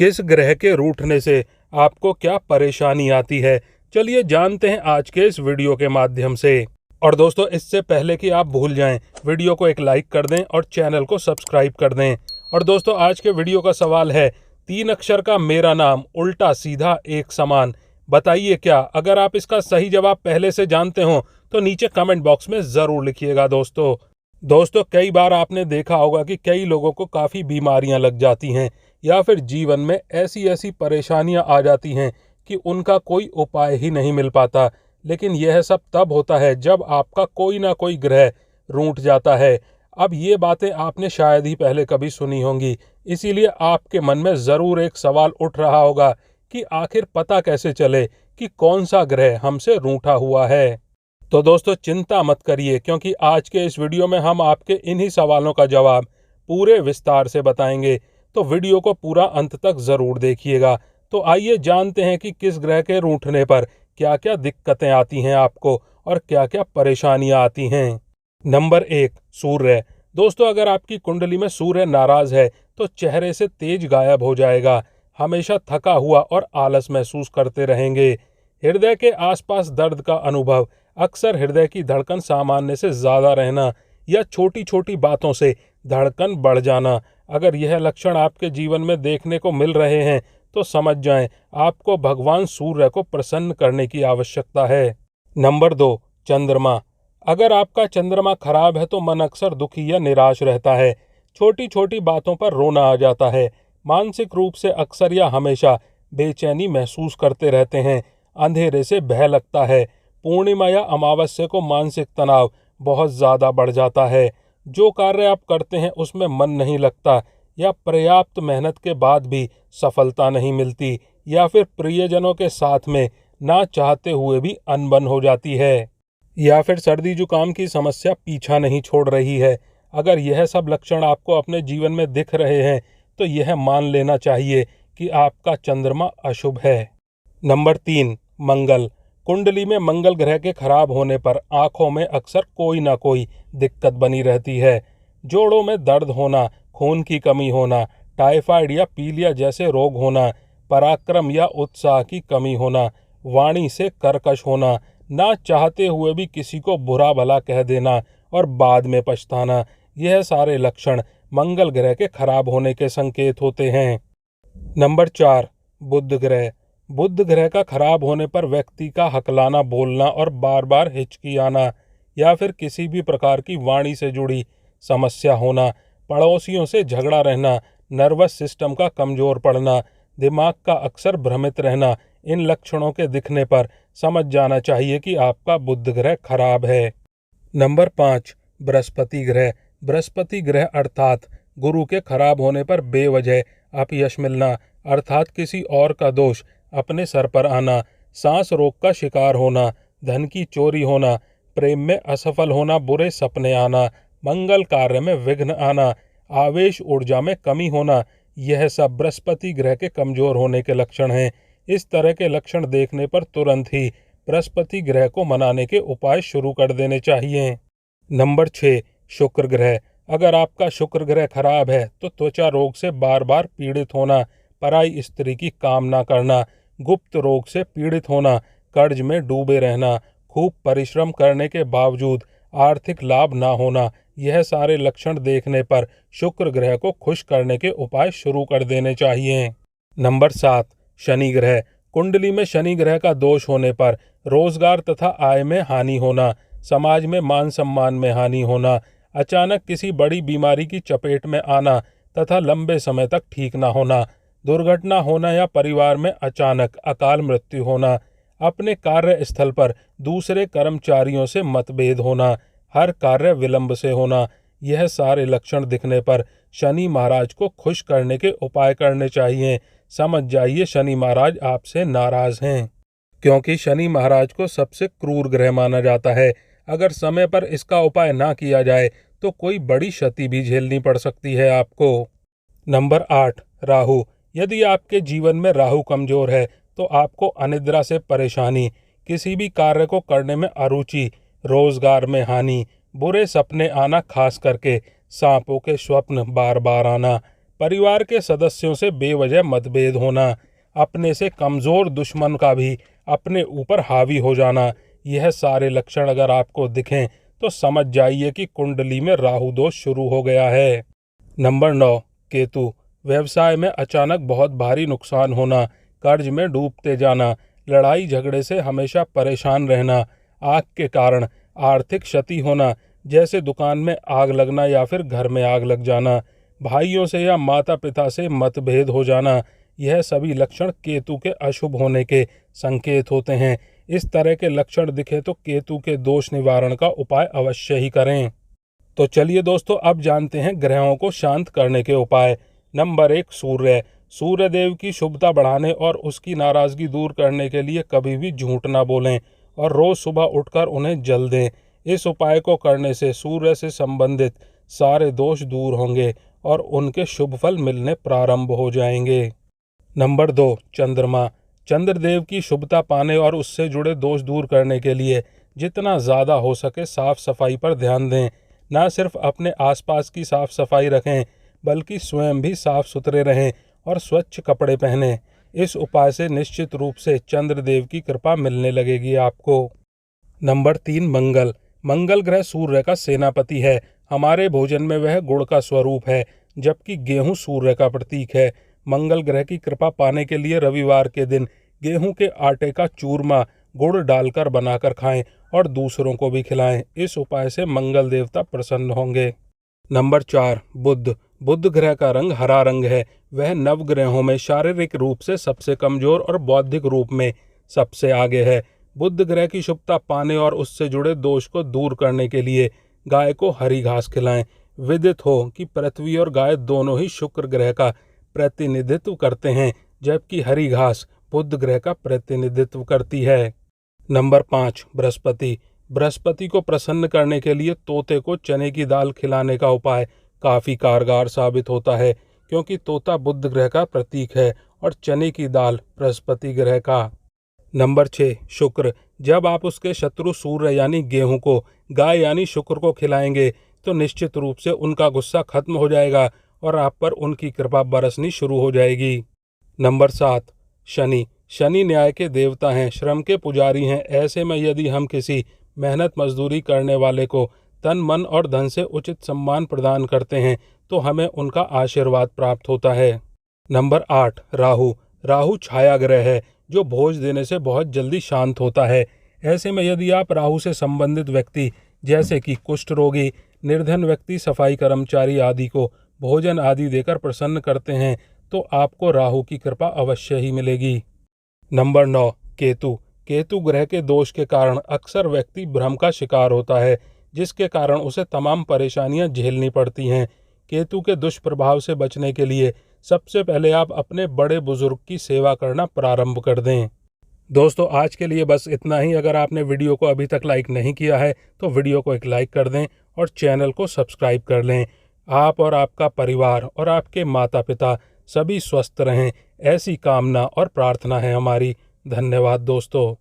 किस ग्रह के रूठने से आपको क्या परेशानी आती है, चलिए जानते हैं आज के इस वीडियो के माध्यम से। और दोस्तों, इससे पहले कि आप भूल जाएं, वीडियो को एक लाइक कर दें और चैनल को सब्सक्राइब कर दें। और दोस्तों, आज के वीडियो का सवाल है 3 अक्षर का मेरा नाम उल्टा सीधा एक समान, बताइए क्या। अगर आप इसका सही जवाब पहले से जानते हो तो नीचे कमेंट बॉक्स में ज़रूर लिखिएगा। दोस्तों, कई बार आपने देखा होगा कि कई लोगों को काफ़ी बीमारियां लग जाती हैं या फिर जीवन में ऐसी ऐसी परेशानियां आ जाती हैं कि उनका कोई उपाय ही नहीं मिल पाता। लेकिन यह सब तब होता है जब आपका कोई ना कोई ग्रह रूठ जाता है। अब ये बातें आपने शायद ही पहले कभी सुनी होंगी, इसीलिए आपके मन में ज़रूर एक सवाल उठ रहा होगा कि आखिर पता कैसे चले कि कौन सा ग्रह हमसे रूठा हुआ है। तो दोस्तों, चिंता मत करिए, क्योंकि आज के इस वीडियो में हम आपके इन्हीं सवालों का जवाब पूरे विस्तार से बताएंगे। तो वीडियो को पूरा अंत तक ज़रूर देखिएगा। तो आइए जानते हैं कि किस ग्रह के रूठने पर क्या क्या दिक्कतें आती हैं आपको और क्या क्या परेशानियां आती हैं। नंबर 1, सूर्य। दोस्तों, अगर आपकी कुंडली में सूर्य नाराज है तो चेहरे से तेज गायब हो जाएगा, हमेशा थका हुआ और आलस महसूस करते रहेंगे। हृदय के आसपास दर्द का अनुभव, अक्सर हृदय की धड़कन सामान्य से ज़्यादा रहना या छोटी छोटी बातों से धड़कन बढ़ जाना। अगर यह लक्षण आपके जीवन में देखने को मिल रहे हैं तो समझ जाएं, आपको भगवान सूर्य को प्रसन्न करने की आवश्यकता है। नंबर 2, चंद्रमा। अगर आपका चंद्रमा खराब है तो मन अक्सर दुखी या निराश रहता है, छोटी छोटी बातों पर रोना आ जाता है, मानसिक रूप से अक्सर या हमेशा बेचैनी महसूस करते रहते हैं, अंधेरे से भय लगता है, पूर्णिमा या अमावस्या को मानसिक तनाव बहुत ज़्यादा बढ़ जाता है, जो कार्य आप करते हैं उसमें मन नहीं लगता या पर्याप्त मेहनत के बाद भी सफलता नहीं मिलती, या फिर प्रियजनों के साथ में ना चाहते हुए भी अनबन हो जाती है, या फिर सर्दी जुकाम की समस्या पीछा नहीं छोड़ रही है। अगर यह सब लक्षण आपको अपने जीवन में दिख रहे हैं तो यह मान लेना चाहिए कि आपका चंद्रमा अशुभ है। नंबर 3, मंगल। कुंडली में मंगल ग्रह के खराब होने पर आंखों में अक्सर कोई ना कोई दिक्कत बनी रहती है, जोड़ों में दर्द होना, खून की कमी होना, टाइफाइड या पीलिया जैसे रोग होना, पराक्रम या उत्साह की कमी होना, वाणी से कर्कश होना, ना चाहते हुए भी किसी को बुरा भला कह देना और बाद में पछताना, यह सारे लक्षण मंगल ग्रह के खराब होने के संकेत होते हैं। नंबर 4, बुध ग्रह। बुध ग्रह का खराब होने पर व्यक्ति का हकलाना बोलना और बार बार हिचकी आना, या फिर किसी भी प्रकार की वाणी से जुड़ी समस्या होना, पड़ोसियों से झगड़ा रहना, नर्वस सिस्टम का कमज़ोर पड़ना, दिमाग का अक्सर भ्रमित रहना, इन लक्षणों के दिखने पर समझ जाना चाहिए कि आपका बुध ग्रह खराब है। नंबर 5, बृहस्पति ग्रह। बृहस्पति ग्रह अर्थात गुरु के खराब होने पर बेवजह अपयश मिलना, अर्थात किसी और का दोष अपने सर पर आना, सांस रोग का शिकार होना, धन की चोरी होना, प्रेम में असफल होना, बुरे सपने आना, मंगल कार्य में विघ्न आना, आवेश ऊर्जा में कमी होना, यह सब बृहस्पति ग्रह के कमजोर होने के लक्षण हैं। इस तरह के लक्षण देखने पर तुरंत ही बृहस्पति ग्रह को मनाने के उपाय शुरू कर देने चाहिए। नंबर 6, शुक्र ग्रह। अगर आपका शुक्र ग्रह खराब है तो त्वचा रोग से बार बार पीड़ित होना, पराई स्त्री की कामना करना, गुप्त रोग से पीड़ित होना, कर्ज में डूबे रहना, खूब परिश्रम करने के बावजूद आर्थिक लाभ ना होना, यह सारे लक्षण देखने पर शुक्र ग्रह को खुश करने के उपाय शुरू कर देने चाहिए। नंबर 7, शनि ग्रह। कुंडली में शनि ग्रह का दोष होने पर रोजगार तथा आय में हानि होना, समाज में मान सम्मान में हानि होना, अचानक किसी बड़ी बीमारी की चपेट में आना तथा लंबे समय तक ठीक ना होना, दुर्घटना होना या परिवार में अचानक अकाल मृत्यु होना, अपने कार्य स्थल पर दूसरे कर्मचारियों से मतभेद होना, हर कार्य विलंब से होना, यह सारे लक्षण दिखने पर शनि महाराज को खुश करने के उपाय करने चाहिए। समझ जाइए, शनि महाराज आपसे नाराज हैं, क्योंकि शनि महाराज को सबसे क्रूर ग्रह माना जाता है। अगर समय पर इसका उपाय ना किया जाए तो कोई बड़ी क्षति भी झेलनी पड़ सकती है आपको। नंबर 8, राहु। यदि आपके जीवन में राहु कमजोर है तो आपको अनिद्रा से परेशानी, किसी भी कार्य को करने में अरुचि, रोजगार में हानि, बुरे सपने आना, खास करके सांपों के स्वप्न बार बार आना, परिवार के सदस्यों से बेवजह मतभेद होना, अपने से कमज़ोर दुश्मन का भी अपने ऊपर हावी हो जाना, यह सारे लक्षण अगर आपको दिखें तो समझ जाइए कि कुंडली में राहु दोष शुरू हो गया है। नंबर 9, केतु। व्यवसाय में अचानक बहुत भारी नुकसान होना, कर्ज में डूबते जाना, लड़ाई झगड़े से हमेशा परेशान रहना, आग के कारण आर्थिक क्षति होना, जैसे दुकान में आग लगना या फिर घर में आग लग जाना, भाइयों से या माता पिता से मतभेद हो जाना, यह सभी लक्षण केतु के अशुभ होने के संकेत होते हैं। इस तरह के लक्षण दिखे तो केतु के दोष निवारण का उपाय अवश्य ही करें। तो चलिए दोस्तों, अब जानते हैं ग्रहों को शांत करने के उपाय। नंबर 1, सूर्य। सूर्य देव की शुभता बढ़ाने और उसकी नाराजगी दूर करने के लिए कभी भी झूठ ना बोलें और रोज सुबह उठकर उन्हें जल दें। इस उपाय को करने से सूर्य से संबंधित सारे दोष दूर होंगे और उनके शुभ फल मिलने प्रारंभ हो जाएंगे। नंबर 2, चंद्रमा। चंद्रदेव की शुभता पाने और उससे जुड़े दोष दूर करने के लिए जितना ज़्यादा हो सके साफ सफाई पर ध्यान दें। न सिर्फ अपने आसपास की साफ सफाई रखें बल्कि स्वयं भी साफ सुथरे रहें और स्वच्छ कपड़े पहनें। इस उपाय से निश्चित रूप से चंद्रदेव की कृपा मिलने लगेगी आपको। नंबर 3, मंगल। मंगल ग्रह सूर्य का सेनापति है। हमारे भोजन में वह गुड़ का स्वरूप है, जबकि गेहूं सूर्य का प्रतीक है। मंगल ग्रह की कृपा पाने के लिए रविवार के दिन गेहूं के आटे का चूरमा गुड़ डालकर बनाकर खाएं और दूसरों को भी खिलाएं। इस उपाय से मंगल देवता प्रसन्न होंगे। नंबर 4, बुध। बुध ग्रह का रंग हरा रंग है। वह नवग्रहों में शारीरिक रूप से सबसे कमजोर और बौद्धिक रूप में सबसे आगे है। बुध ग्रह की शुभता पाने और उससे जुड़े दोष को दूर करने के लिए गाय को हरी घास खिलाएं। विदित हो कि पृथ्वी और गाय दोनों ही शुक्र ग्रह का प्रतिनिधित्व करते हैं, जबकि हरी घास बुध ग्रह का प्रतिनिधित्व करती है। नंबर 5, बृहस्पति। बृहस्पति को प्रसन्न करने के लिए तोते को चने की दाल खिलाने का उपाय काफ़ी कारगर साबित होता है, क्योंकि तोता बुध ग्रह का प्रतीक है और चने की दाल बृहस्पति ग्रह का। नंबर 6, शुक्र। जब आप उसके शत्रु सूर्य यानी गेहूं को गाय यानी शुक्र को खिलाएंगे तो निश्चित रूप से उनका गुस्सा खत्म हो जाएगा और आप पर उनकी कृपा बरसनी शुरू हो जाएगी। नंबर 7, शनि। शनि न्याय के देवता हैं, श्रम के पुजारी हैं। ऐसे में यदि हम किसी मेहनत मजदूरी करने वाले को तन मन और धन से उचित सम्मान प्रदान करते हैं तो हमें उनका आशीर्वाद प्राप्त होता है। नंबर 8, राहु। राहु छाया ग्रह है जो भोज देने से बहुत जल्दी शांत होता है। ऐसे में यदि आप राहु से संबंधित व्यक्ति जैसे कि कुष्ठ रोगी, निर्धन व्यक्ति, सफाई कर्मचारी आदि को भोजन आदि देकर प्रसन्न करते हैं तो आपको राहु की कृपा अवश्य ही मिलेगी। नंबर 9, केतु। केतु ग्रह के दोष के कारण अक्सर व्यक्ति भ्रम का शिकार होता है, जिसके कारण उसे तमाम परेशानियां झेलनी पड़ती हैं। केतु के दुष्प्रभाव से बचने के लिए सबसे पहले आप अपने बड़े बुजुर्ग की सेवा करना प्रारंभ कर दें। दोस्तों, आज के लिए बस इतना ही। अगर आपने वीडियो को अभी तक लाइक नहीं किया है तो वीडियो को एक लाइक कर दें और चैनल को सब्सक्राइब कर लें। आप और आपका परिवार और आपके माता पिता सभी स्वस्थ रहें, ऐसी कामना और प्रार्थना है हमारी। धन्यवाद दोस्तों।